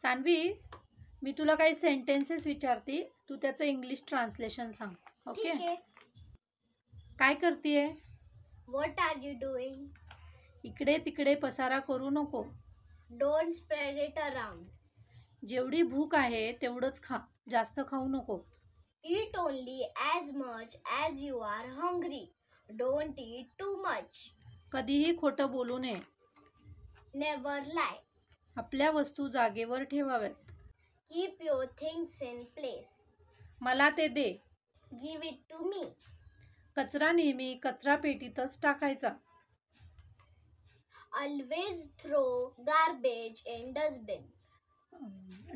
सान्वी, मी तुला काही सेंटेन्सेस विचारते, तू त्याचं इंग्लिश ट्रान्सलेशन सांग. ओके? ठीक आहे. काय करतेय? What are you doing? इकडे तिकडे पसारा करू नको. Don't spread it around. जेवढी भूक आहे तेवढंच खा, जास्त खाऊ नको. Eat only as much as you are hungry. Don't eat too much. कधीही खोटं बोलू नये. Never lie. आपल्या वस्तू जागेवर ठेवाव्यात. Keep your things in place. मला ते दे. Give it to me. कचरा नेहमी कचरा पेटीतच टाकायचा. Always throw garbage in dustbin.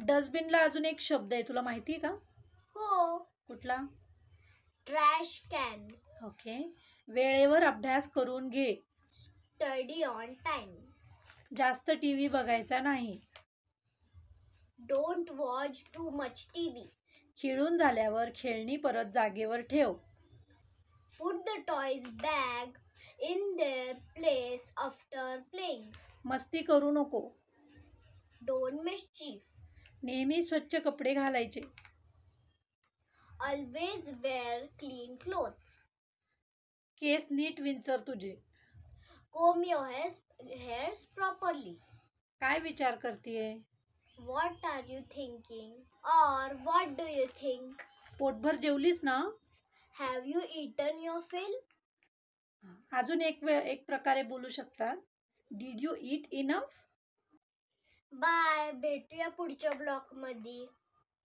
डस्टबिनला अजून एक शब्द आहे, तुला माहिती आहे का? हो. कुठला? Trash can. ओके. वेळेवर अभ्यास करून घे. Study on time. जास्त टीव्ही बघायचा नाही. Don't watch too much TV. खेळून झाल्यावर खेळणी परत जागेवर ठेव. Put the toys back in their place after playing. मस्ती करू नको. Don't mischief. नेहमी स्वच्छ कपडे घालायचे. Always wear clean clothes. केस नीट विंचर तुझे. Comb your hairs properly. काय विचार करतेय? What are you thinking? Or what do you think? पोटभर जेवलीस ना? Have you eaten your fill? अजून एक प्रकारे बोलू शकतात. Did you eat enough? Bye. भेटूया पुढच्या ब्लॉग मध्ये.